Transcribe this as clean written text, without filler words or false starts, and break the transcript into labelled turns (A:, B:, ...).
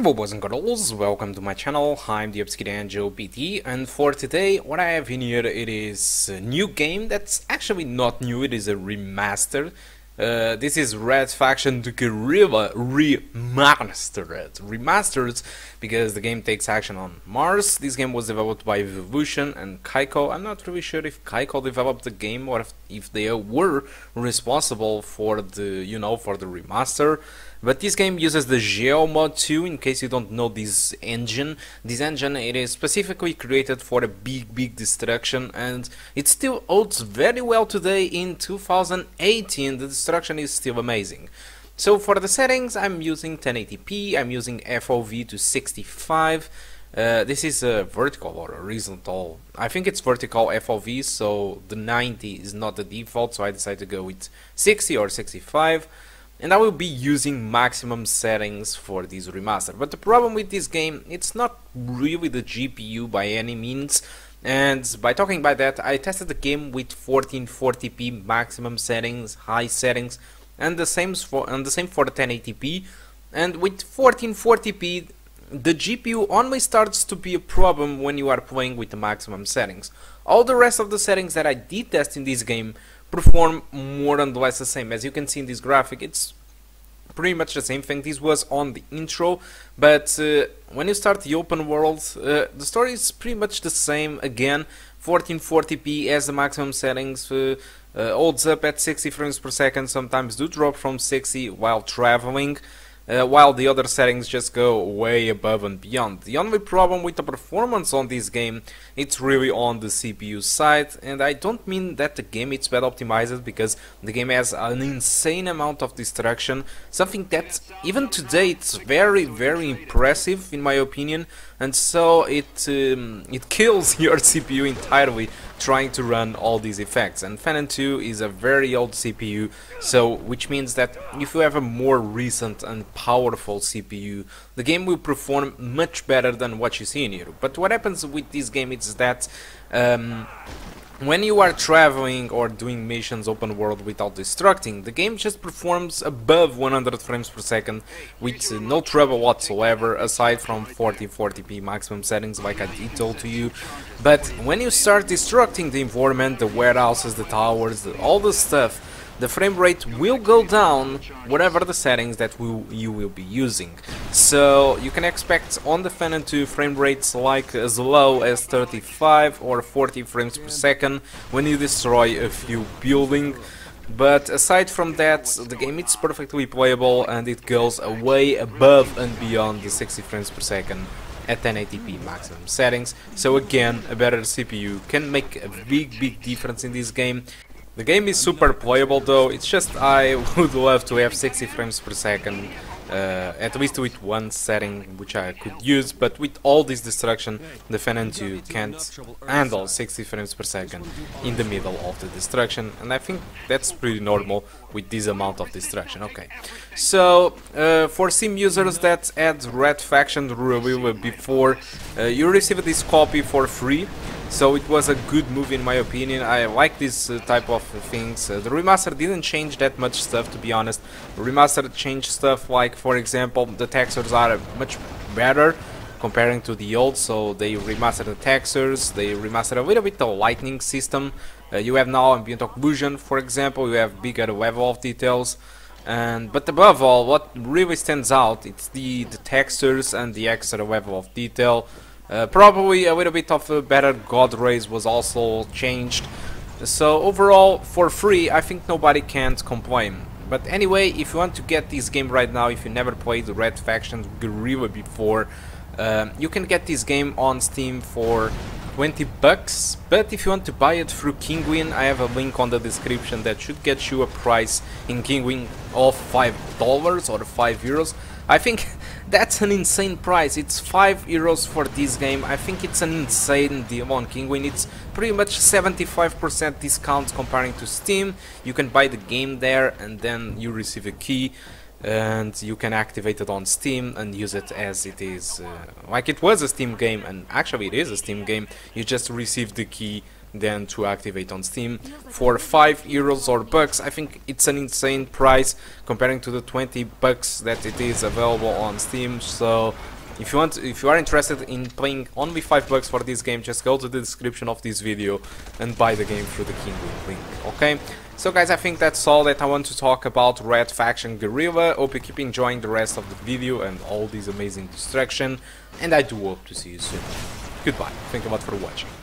A: Hello boys and girls, welcome to my channel. I'm the GSkill PT, and for today what I have in here, it is a new game that's actually not new, it is a remaster. This is Red Faction the Guerrilla Re-Mars-Tered. Remastered because the game takes action on Mars. This game was developed by Evolution and Kaiko. I'm not really sure if Kaiko developed the game or if they were responsible for the, for the remaster. But this game uses the Geo mod too, in case you don't know this engine. This engine, it is specifically created for a big destruction, and it still holds very well today in 2018. The destruction is still amazing. So for the settings, I'm using 1080p, I'm using FOV to 65. This is a vertical or a horizontal. I think it's vertical FOV, so the 90 is not the default, so I decided to go with 60 or 65. And I will be using maximum settings for this remaster. But the problem with this game, it's not really the GPU by any means. And by talking about that, I tested the game with 1440p maximum settings, high settings, and the same for the 1080p. And with 1440p, the GPU only starts to be a problem when you are playing with the maximum settings. All the rest of the settings that I did test in this game perform more or less the same. As you can see in this graphic, it's pretty much the same thing. This was on the intro, but when you start the open world, the story is pretty much the same again. 1440p as the maximum settings, holds up at 60 frames per second, sometimes do drop from 60 while traveling. While the other settings just go way above and beyond. The only problem with the performance on this game, it's really on the CPU side, and I don't mean that the game is bad optimized, because the game has an insane amount of destruction, something that even today it's very impressive in my opinion, and so it kills your CPU entirely trying to run all these effects. And Phenom II is a very old CPU, so which means that if you have a more recent and powerful CPU, the game will perform much better than what you see in here. But what happens with this game is that when you are traveling or doing missions open world without destructing, the game just performs above 100 frames per second with no trouble whatsoever, aside from 40p maximum settings like I did told to you. But when you start destructing the environment, the warehouses, the towers, all the stuff, the frame rate will go down, whatever the settings that you will be using. So you can expect on the Phenom II frame rates like as low as 35 or 40 frames per second when you destroy a few buildings. But aside from that, the game is perfectly playable, and it goes way above and beyond the 60 frames per second at 1080p maximum settings. So again, a better CPU can make a big difference in this game. The game is super playable though, it's just I would love to have 60 frames per second, at least with one setting which I could use, but with all this destruction, the Phenom II can't handle 60 frames per second in the middle of the destruction, and I think that's pretty normal with this amount of destruction. Okay, so for Steam users that had Red Faction review before, you received this copy for free. So it was a good move in my opinion. I like this type of things. The remaster didn't change that much stuff, to be honest. The remaster changed stuff like, for example, the textures are much better comparing to the old, so they remastered the textures, they remastered a little bit the lighting system. You have now ambient occlusion, for example, you have bigger level of details. But above all, what really stands out, it's the textures and the extra level of detail. Probably a little bit of a better God rays was also changed. So overall, for free, I think nobody can complain. But anyway, if you want to get this game right now, if you never played the Red Faction Guerrilla before, you can get this game on Steam for 20 bucks. But if you want to buy it through Kinguin, I have a link on the description that should get you a price in Kinguin of $5 or €5. I think that's an insane price. It's €5 for this game. I think it's an insane deal on Kinguin. It's pretty much 75% discount comparing to Steam. You can buy the game there, and then you receive a key, and you can activate it on Steam and use it as it is, like it was a Steam game, and actually it is a Steam game. You just receive the key than to activate on Steam for €5 or bucks. I think it's an insane price comparing to the 20 bucks that it is available on Steam. So if you are interested in playing only $5 for this game, just go to the description of this video and buy the game through the Kindle link. Okay, so guys, I think that's all that I want to talk about Red Faction Guerrilla. Hope you keep enjoying the rest of the video and all these amazing destruction, and I do hope to see you soon. Goodbye. Thank you a lot for watching.